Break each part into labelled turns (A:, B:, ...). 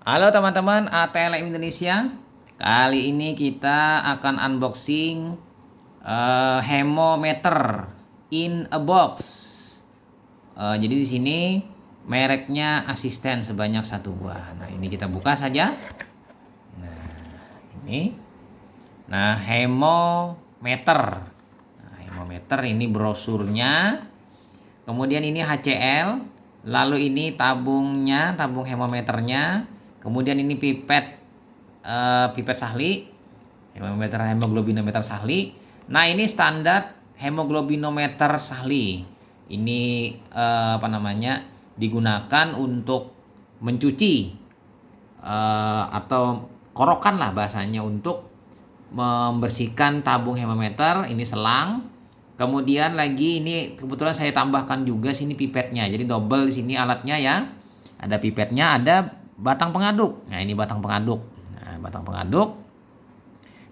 A: Halo teman-teman ATLM Indonesia. Kali ini kita akan unboxing Hemometer in a box. Jadi di sini mereknya Asisten sebanyak satu buah. Nah, ini kita buka saja. Nah, ini. Nah, Hemometer. Nah, Hemometer ini brosurnya. Kemudian ini HCl. Lalu ini tabungnya, tabung hemometernya. Kemudian ini pipet sahli, hemoglobinometer sahli. Nah, ini standar hemoglobinometer sahli. Ini digunakan untuk mencuci atau korokan lah bahasanya, untuk membersihkan tabung hemometer. Ini selang. Kemudian lagi ini kebetulan saya tambahkan juga sini pipetnya. Jadi double di sini alatnya ya. Ada pipetnya, ada batang pengaduk. Nah, ini batang pengaduk. Nah, batang pengaduk.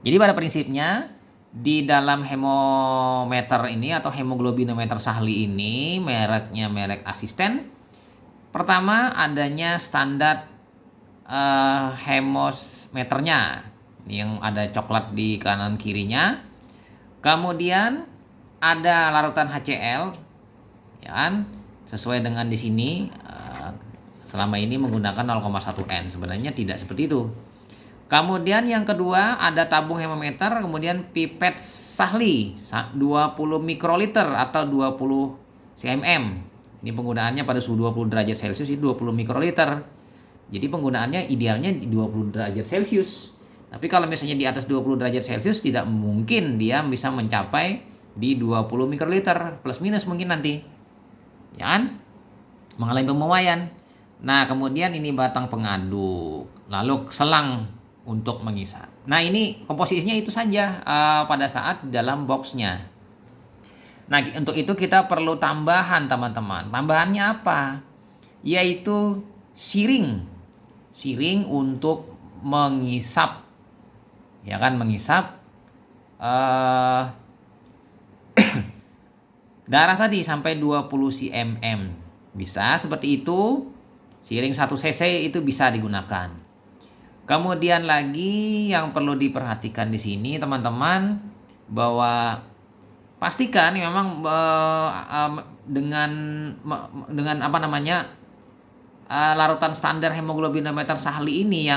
A: Jadi pada prinsipnya di dalam hemometer ini atau hemoglobinometer sahli ini mereknya merek Asisten. Pertama adanya standar hemometernya. Ini yang ada coklat di kanan kirinya. Kemudian ada larutan HCl, ya kan? Sesuai dengan di sini selama ini menggunakan 0,1 N. Sebenarnya tidak seperti itu. Kemudian yang kedua ada tabung hemometer, kemudian pipet sahli 20 mikroliter atau 20 cm. Ini penggunaannya pada suhu 20 derajat Celcius, itu 20 mikroliter. Jadi penggunaannya idealnya di 20 derajat Celcius. Tapi kalau misalnya di atas 20 derajat Celcius tidak mungkin dia bisa mencapai di 20 mikroliter, plus minus mungkin nanti, ya kan, mengalami pembuaian. Nah, kemudian ini batang pengaduk, lalu selang untuk mengisap. Nah, ini komposisinya itu saja pada saat dalam boxnya. Nah, untuk itu kita perlu tambahan, teman-teman. Tambahannya apa? Yaitu siring untuk mengisap, ya kan, mengisap darah tadi sampai 20 cm. Bisa seperti itu. Siring 1 cc itu bisa digunakan. Kemudian lagi yang perlu diperhatikan di sini, teman-teman, bahwa pastikan memang dengan larutan standar hemoglobinometer sahli ini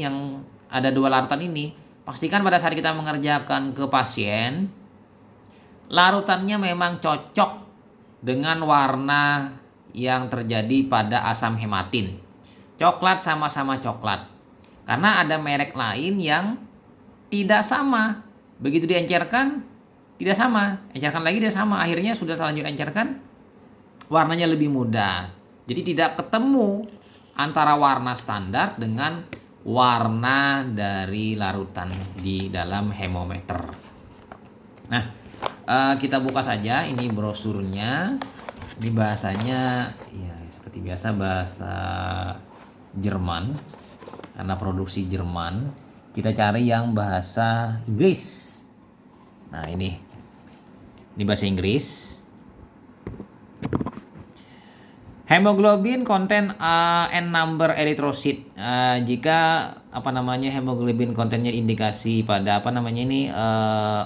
A: yang ada 2 larutan ini, pastikan pada saat kita mengerjakan ke pasien, larutannya memang cocok dengan warna yang terjadi pada asam hematin. Coklat sama-sama coklat. Karena ada merek lain yang tidak sama. Begitu diencerkan, tidak sama. Encerkan lagi tidak sama. Akhirnya sudah terlanjur encerkan, warnanya lebih muda. Jadi tidak ketemu antara warna standar dengan warna dari larutan di dalam hemometer. Nah, kita buka saja ini brosurnya. Ini bahasanya ya seperti biasa bahasa Jerman, karena produksi Jerman. Kita cari yang bahasa Inggris. Nah, ini bahasa Inggris. Hemoglobin contain n number erythrocyte. Jika hemoglobin kontennya indikasi pada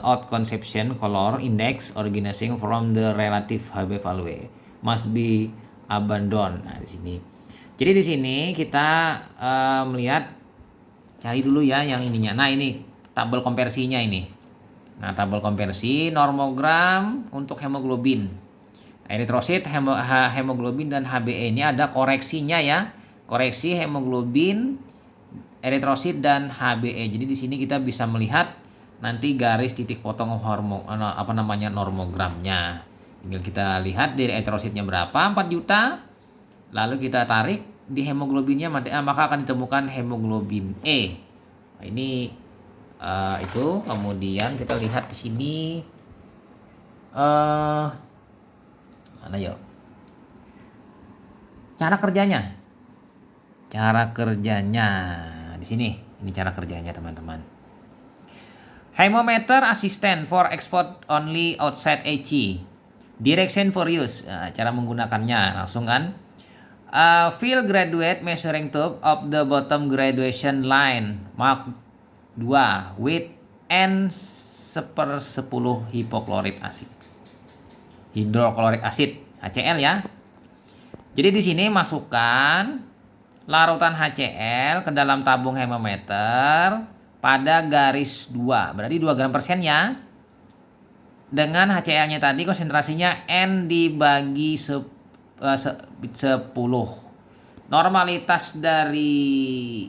A: out conception color index organizing from the relative Hb value must be abandoned. Nah, di sini. Jadi di sini kita melihat, cari dulu ya yang ininya. Nah, ini tabel konversinya ini. Nah, tabel konversi normogram untuk hemoglobin, eritrosit, hemoglobin dan HbE. Ini ada koreksinya ya. Koreksi hemoglobin, eritrosit dan HbE. Jadi di sini kita bisa melihat nanti garis titik potong normogramnya. Tinggal kita lihat dari eritrositnya berapa, 4 juta. Lalu kita tarik di hemoglobinnya, maka akan ditemukan hemoglobin E. Nah, ini itu. Kemudian kita lihat di sini mana yuk? Cara kerjanya di sini. Ini cara kerjanya, teman-teman. Hemometer Asisten for export only outside HE. Direction for use. Nah, cara menggunakannya langsung kan. Fill graduate measuring tube of the bottom graduation line mark 2 with N 1/10 hipoklorit asid. Hidroklorik asid, HCl ya. Jadi di sini masukkan larutan HCl ke dalam tabung hemometer pada garis 2. Berarti 2 gram persen ya. Dengan HCl-nya tadi konsentrasinya N dibagi 10. Normalitas dari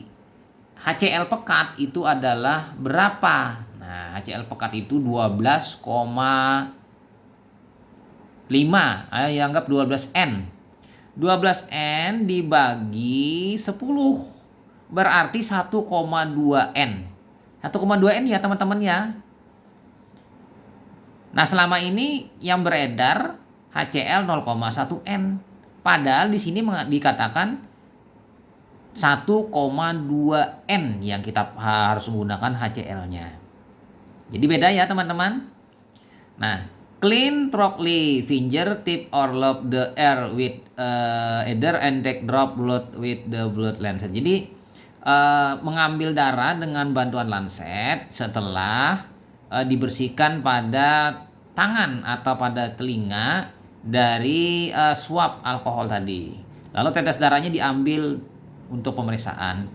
A: HCl pekat itu adalah berapa? Nah, HCl pekat itu 12,5. Ayo anggap 12N. 12N dibagi 10. Berarti 1,2N. 1,2N ya teman-teman ya. Nah, selama ini yang beredar HCl 0,1N. Padahal di sini dikatakan 1,2N yang kita harus menggunakan HCl-nya. Jadi beda ya teman-teman. Nah, clean thoroughly fingertip or lob the air with either and take drop blood with the blood lancet. Jadi mengambil darah dengan bantuan lancet setelah dibersihkan pada tangan atau pada telinga dari swab alkohol tadi. Lalu tetes darahnya diambil untuk pemeriksaan.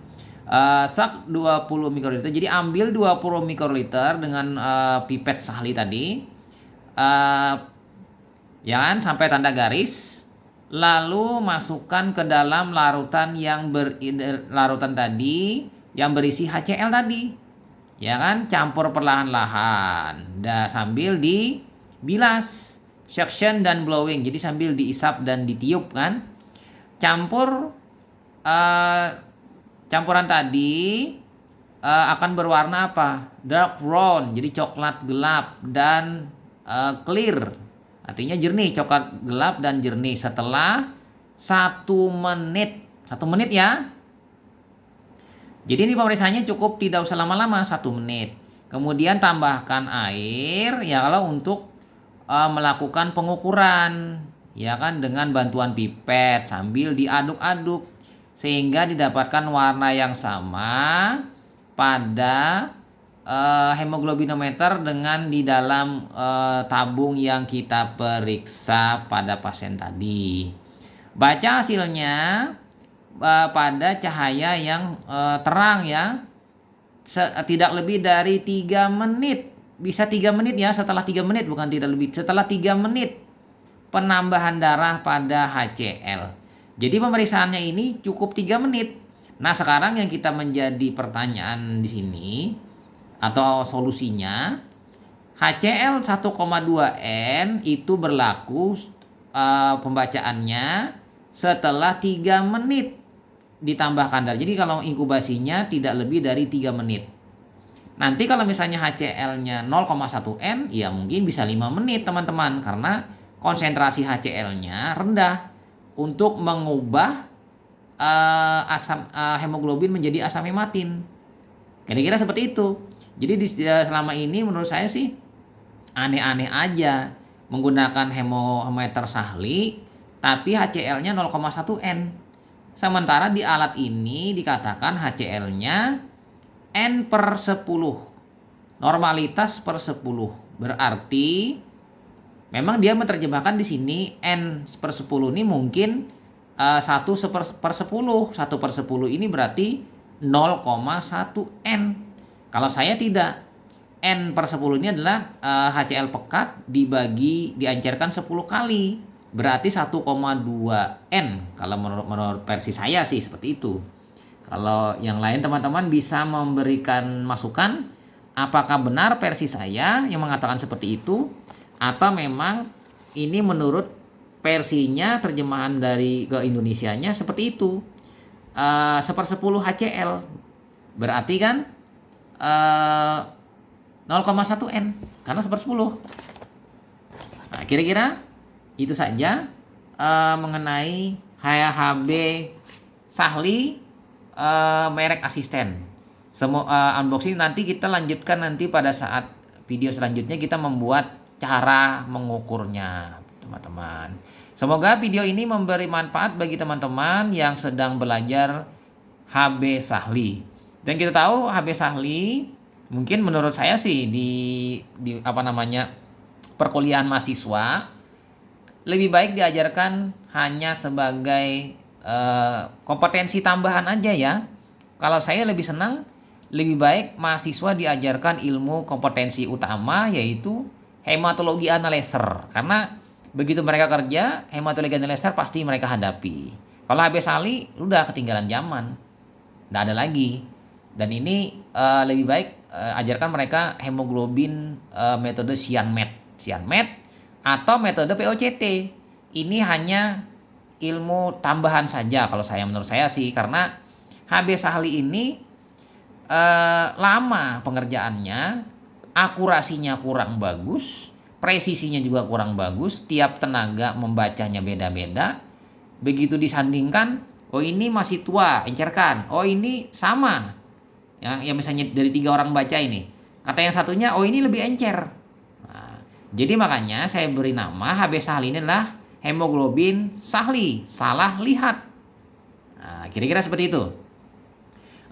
A: Sak 20 mikroliter. Jadi ambil 20 mikroliter dengan pipet Sahli tadi. Ya kan, sampai tanda garis. Lalu masukkan ke dalam larutan larutan tadi yang berisi HCl tadi. Ya kan, campur perlahan-lahan sambil dibilas, suction dan blowing. Jadi sambil diisap dan ditiup kan. Campuran tadi akan berwarna apa? Dark brown, jadi coklat gelap, dan clear, artinya jernih, coklat gelap dan jernih setelah 1 menit. 1 menit ya. Jadi ini pemeriksaannya cukup tidak usah lama-lama, 1 menit. Kemudian tambahkan air ya kalau untuk melakukan pengukuran ya kan, dengan bantuan pipet sambil diaduk-aduk sehingga didapatkan warna yang sama pada hemoglobinometer dengan di dalam tabung yang kita periksa pada pasien tadi. Baca hasilnya pada cahaya yang terang ya, tidak lebih dari 3 menit. Bisa 3 menit ya, setelah 3 menit, bukan tidak lebih, setelah 3 menit penambahan darah pada HCl. Jadi pemeriksaannya ini cukup 3 menit. Nah, sekarang yang kita menjadi pertanyaan di sini atau solusinya, HCl 1,2N itu berlaku pembacaannya setelah 3 menit ditambahkan darah. Jadi kalau inkubasinya tidak lebih dari 3 menit. Nanti kalau misalnya HCl-nya 0,1N, ya mungkin bisa 5 menit teman-teman, karena konsentrasi HCl-nya rendah untuk mengubah asam hemoglobin menjadi asam hematin. Kira-kira seperti itu. Jadi selama ini menurut saya sih aneh-aneh aja menggunakan hemometer Sahli tapi HCl-nya 0,1N. Sementara di alat ini dikatakan HCl-nya N/10. Normalitas per 10. Berarti memang dia menerjemahkan di sini N/10 ini mungkin 1/10. 1/10 ini berarti 0,1N. Kalau saya tidak. N/10 ini adalah HCl pekat diancurkan 10 kali. Berarti 1,2N. Kalau menurut versi saya sih seperti itu. Kalau yang lain teman-teman bisa memberikan masukan apakah benar versi saya yang mengatakan seperti itu, atau memang ini menurut versinya terjemahan dari ke Indonesianya seperti itu. 1/10 HCl berarti kan 0,1N karena 1/10. Nah, kira-kira itu saja mengenai HHB Sahli merek asisten. Unboxing nanti kita lanjutkan nanti pada saat video selanjutnya, kita membuat cara mengukurnya teman-teman. Semoga video ini memberi manfaat bagi teman-teman yang sedang belajar HB Sahli. Dan kita tahu HB Sahli mungkin menurut saya sih di apa namanya perkuliahan mahasiswa lebih baik diajarkan hanya sebagai kompetensi tambahan aja ya. Kalau saya lebih senang lebih baik mahasiswa diajarkan ilmu kompetensi utama yaitu hematologi analyzer, karena begitu mereka kerja hematologi analyzer pasti mereka hadapi. Kalau HB Sahli udah ketinggalan zaman, nggak ada lagi. Dan ini lebih baik ajarkan mereka hemoglobin metode cyanmet atau metode POCT. Ini hanya ilmu tambahan saja kalau menurut saya sih, karena HB Sahli ini lama pengerjaannya, akurasinya kurang bagus, presisinya juga kurang bagus, tiap tenaga membacanya beda-beda. Begitu disandingkan, oh ini masih tua, encerkan. Oh ini sama. Yang misalnya dari 3 orang baca ini, kata yang satunya, oh ini lebih encer. Nah, jadi makanya saya beri nama HB Sahli ini adalah hemoglobin Sahli, salah lihat. Nah, kira-kira seperti itu.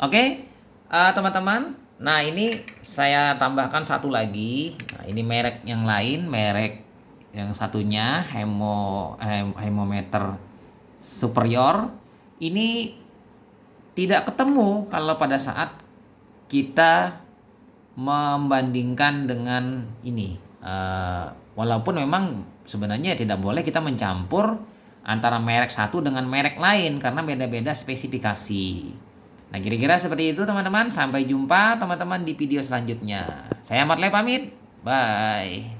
A: Oke, teman-teman. Nah, ini saya tambahkan satu lagi. Nah, ini merek yang lain, merek yang satunya hemometer superior. Ini tidak ketemu kalau pada saat kita membandingkan dengan ini. Walaupun memang sebenarnya tidak boleh kita mencampur antara merek satu dengan merek lain karena beda-beda spesifikasi. Nah, kira-kira seperti itu teman-teman. Sampai jumpa teman-teman di video selanjutnya. Saya Ahmad Le pamit. Bye.